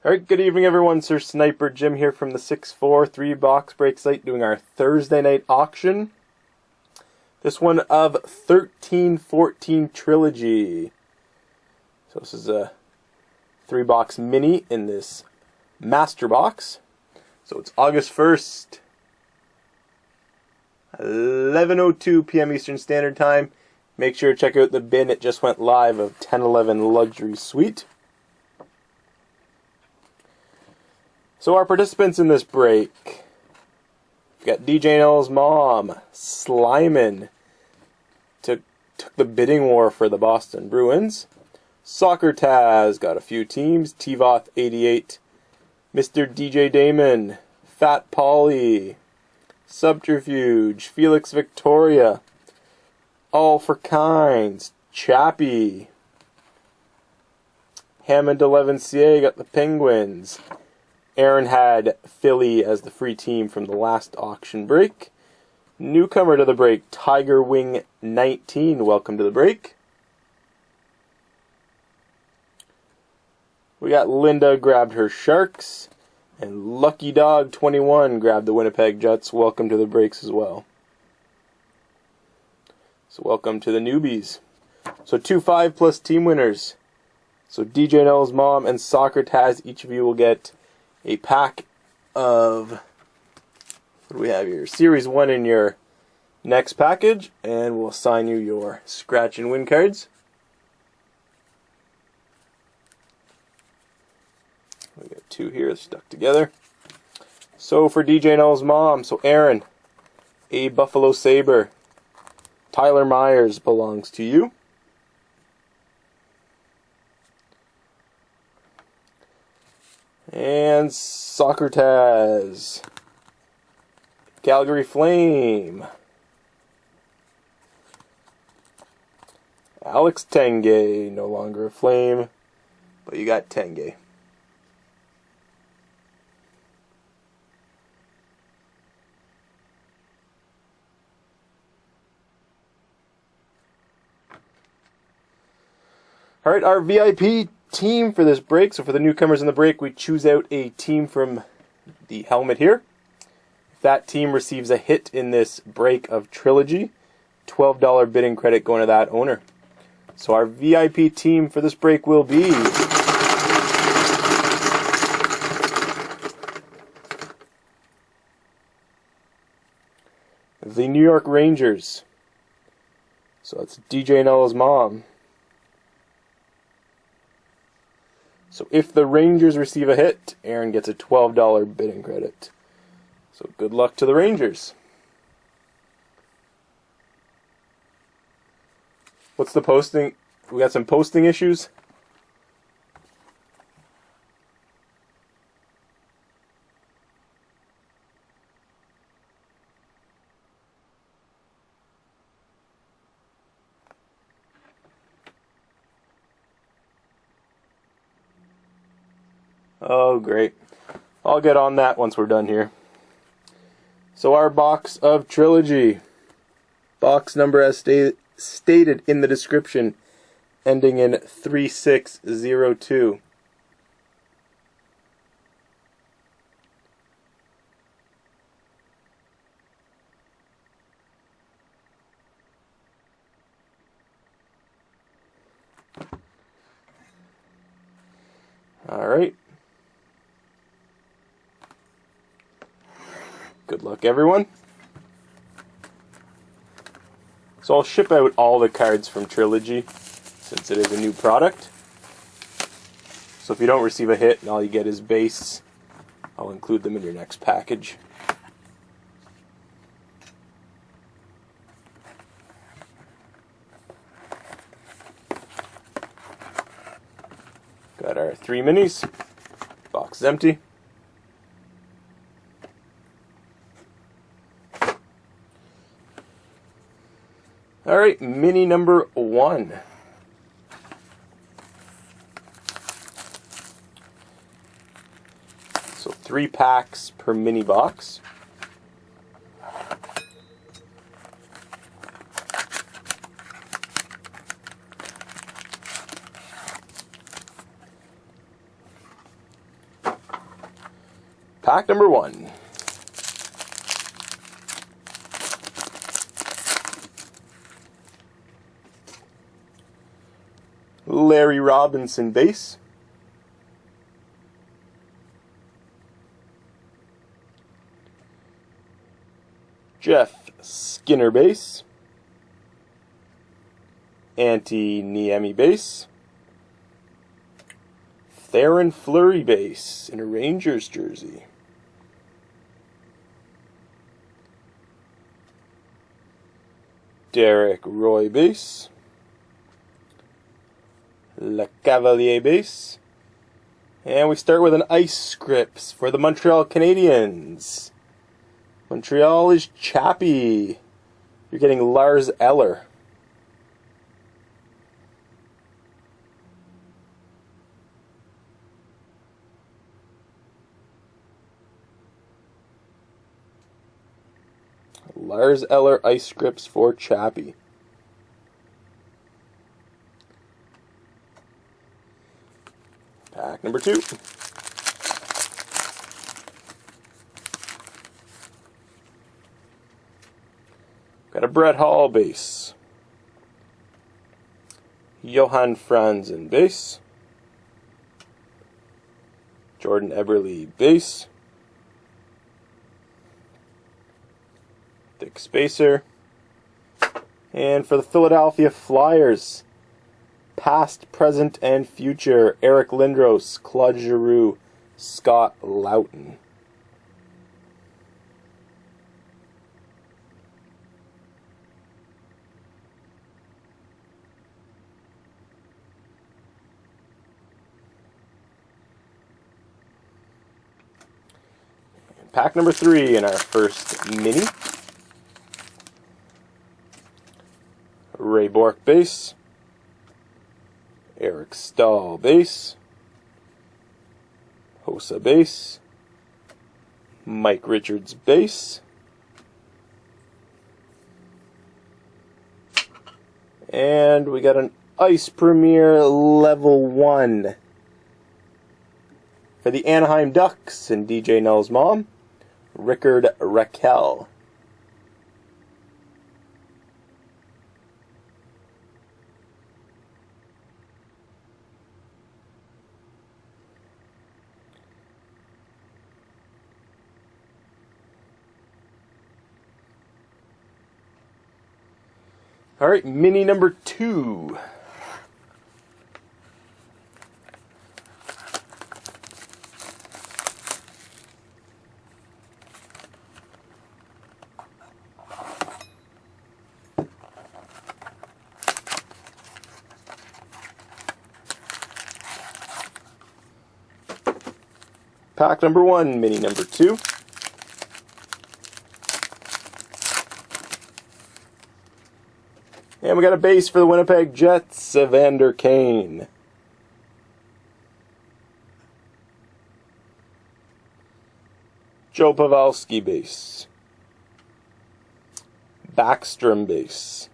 Alright, good evening everyone. SirSniperJim here from the 6-4 3-box break site doing our Thursday night auction. This one of 1314 Trilogy. So this is a 3-box mini in this master box. So it's August 1st, 11:02 p.m. Eastern Standard Time. Make sure to check out the bin. It just went live of 1011 Luxury Suite. So our participants in this break, we've got DJ Nell's mom, Slyman, took the bidding war for the Boston Bruins. Soccer Taz got a few teams, T-Voth 88, Mr. DJ Damon, Fat Polly, Subterfuge, Felix Victoria, All for Kinds, Chappie, Hammond 11CA got the Penguins. Aaron had Philly as the free team from the last auction break. Newcomer to the break, Tiger Wing 19, welcome to the break. We got Linda grabbed her Sharks, and Lucky Dog 21 grabbed the Winnipeg Jets, welcome to the breaks as well. So welcome to the newbies. So 2-5 plus team winners. So DJ Nell's mom and Soccer Taz, each of you will get a pack of, what do we have here? Series 1 in your next package, and we'll assign you your scratch and win cards. We got 2 here stuck together. So for DJ Nell's mom, so Aaron, a Buffalo Sabre. Tyler Myers belongs to you. And Soccer Taz, Calgary Flame, Alex Tenge, no longer a Flame, but you got Tenge. Alright, our VIP team for this break. So for the newcomers in the break, we choose out a team from the helmet here. If that team receives a hit in this break of Trilogy, $12 bidding credit going to that owner. So our VIP team for this break will be the New York Rangers. So that's DJ Nella's mom. So if the Rangers receive a hit, Aaron gets a $12 bidding credit. So good luck to the Rangers. What's the posting? We got some posting issues. Oh, great. I'll get on that once we're done here. So our box of Trilogy. Box number as stated in the description, ending in 3602. All right. Good luck, everyone. So I'll ship out all the cards from Trilogy, since it is a new product. So if you don't receive a hit and all you get is base, I'll include them in your next package. Got our 3 minis. Box is empty. Alright, mini number 1. So 3 packs per mini box. Pack number 1. Larry Robinson base. Jeff Skinner base. Antti Niemi base. Theron Fleury base in a Rangers jersey. Derek Roy base. Le Cavalier base. And we start with an ice scripts for the Montreal Canadiens. Montreal is Chappie. You're getting Lars Eller. Lars Eller ice scripts for Chappie. Pack number 2. Got a Brett Hall base. Johan Franzen base. Jordan Eberle base. Thick spacer. And for the Philadelphia Flyers, past, present, and future, Eric Lindros, Claude Giroux, Scott Loughton. And pack number 3 in our first mini. Ray Bourque base. Eric Stahl base. Hossa base. Mike Richards base. And we got an Ice Premier level 1 for the Anaheim Ducks and DJ Null's mom, Rickard Rakell. All right, mini number 2. Pack number 1, mini number 2. And we got a base for the Winnipeg Jets, Evander Kane. Joe Pavelski base. Backstrom base.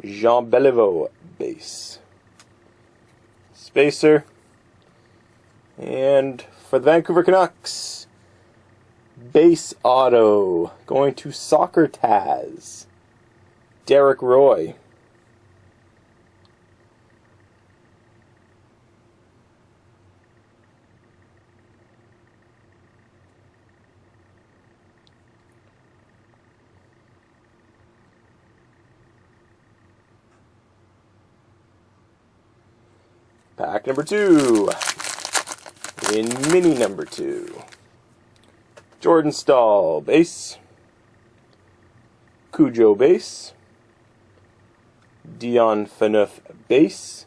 Jean Beliveau base. Spacer. And for the Vancouver Canucks, base auto going to Soccer Taz, Derek Roy. Pack number 2. In mini number 2. Jordan Stahl base. Cujo base. Dion Phaneuf base.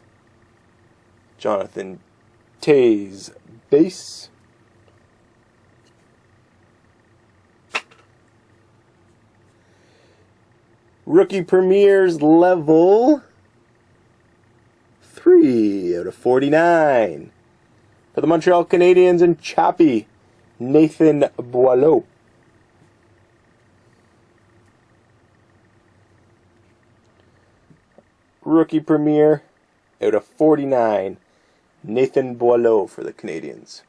Jonathan Toews base. Rookie Premiers level 3 out of 49. For the Montreal Canadiens and Chappie, Nathan Boileau. Rookie Premier out of 49, Nathan Boileau for the Canadiens.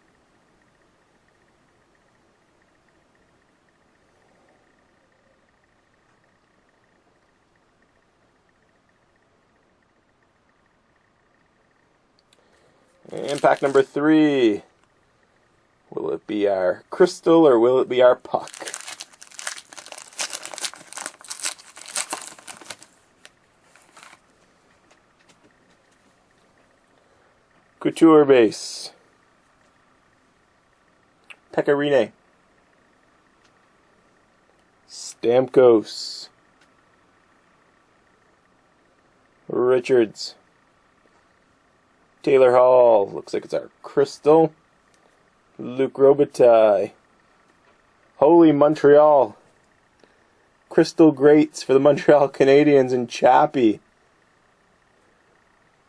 And pack number 3. Will it be our crystal or will it be our puck? Couture base. Pecorine. Stamkos. Richards. Taylor Hall. Looks like it's our crystal. Luc Robitaille. Holy Montreal. Crystal Greats for the Montreal Canadiens and Chappie.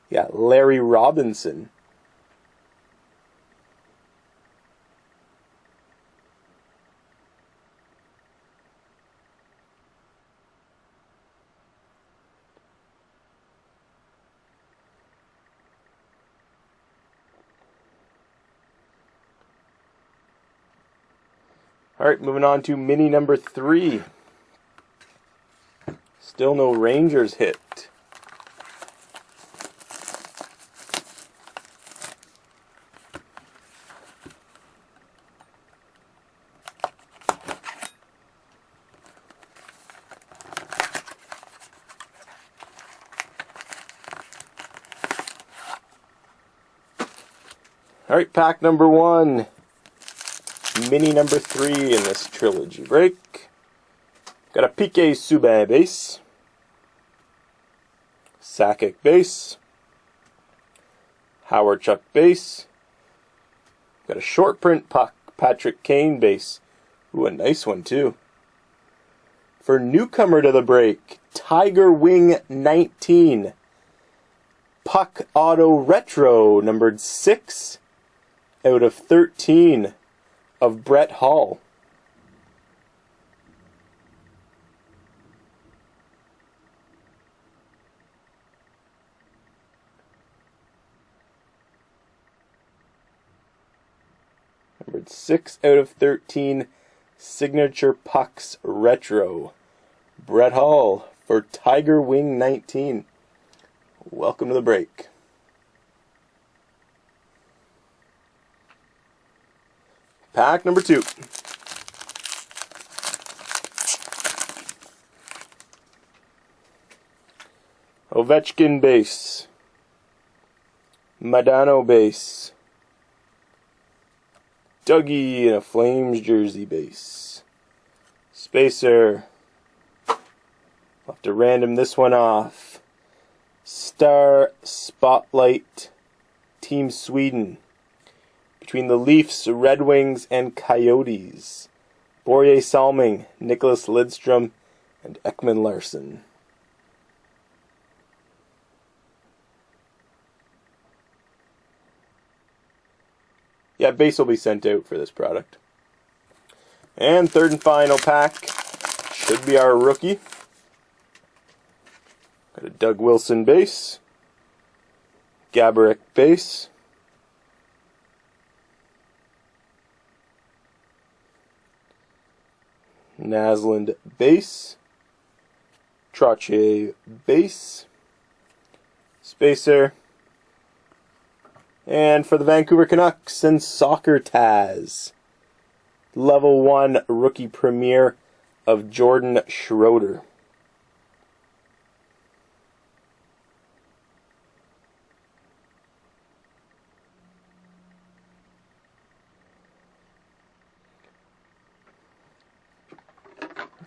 Yeah, Larry Robinson. Alright, moving on to mini number 3. Still no Rangers hit. Alright, pack number 1. Mini number 3 in this trilogy break. Got a Piqué Subban base. Sakic base. Howard Chuck base. Got a short print puck, Patrick Kane base. Ooh, a nice one too. For newcomer to the break, Tiger Wing 19. Puck Auto Retro, numbered 6 out of 13 of Brett Hall. Numbered 6 out of 13 Signature Pucks Retro. Brett Hall for Tiger Wing 19. Welcome to the break. Pack number 2. Ovechkin base. Madano base. Dougie in a Flames jersey base. Spacer. I'll have to random this one off. Star Spotlight Team Sweden. Between the Leafs, Red Wings, and Coyotes. Borje Salming, Nicholas Lidstrom, and Ekman Larsson. Yeah, base will be sent out for this product. And third and final pack should be our rookie. Got a Doug Wilson base. Gaborik base. Naslund base. Trottier base. Spacer. And for the Vancouver Canucks and Soccer Taz. Level 1 rookie premiere of Jordan Schroeder.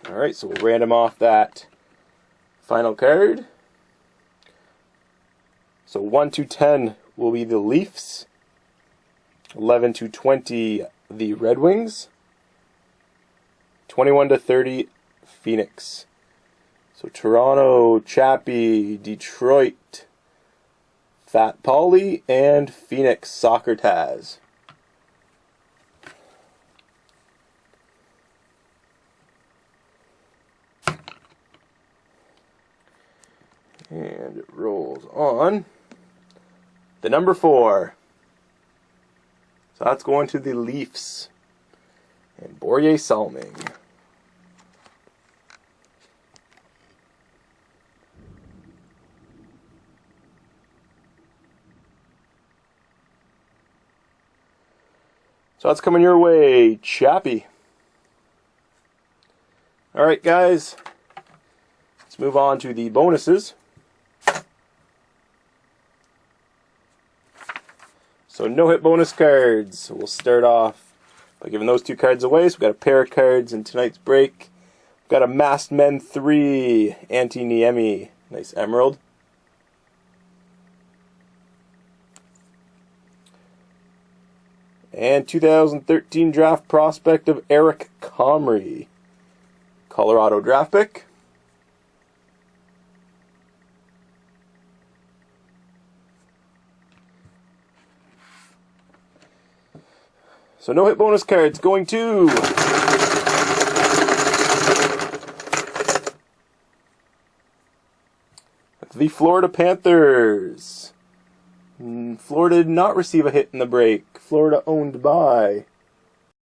Alright, so we'll random off that final card. So 1 to 10 will be the Leafs. 11 to 20, the Red Wings. 21 to 30, Phoenix. So Toronto, Chappie, Detroit, Fat Pauly, and Phoenix Soccer Taz. And it rolls on the number 4. So that's going to the Leafs. And Borje Salming. So that's coming your way, Chappie. Alright guys, let's move on to the bonuses. So no hit bonus cards. So we'll start off by giving those 2 cards away. So we've got a pair of cards in tonight's break. We've got a Masked Men 3, Anti-Niemi, nice emerald. And 2013 draft prospect of Eric Comrie, Colorado draft pick. So no hit bonus cards going to the Florida Panthers. Florida did not receive a hit in the break. Florida owned by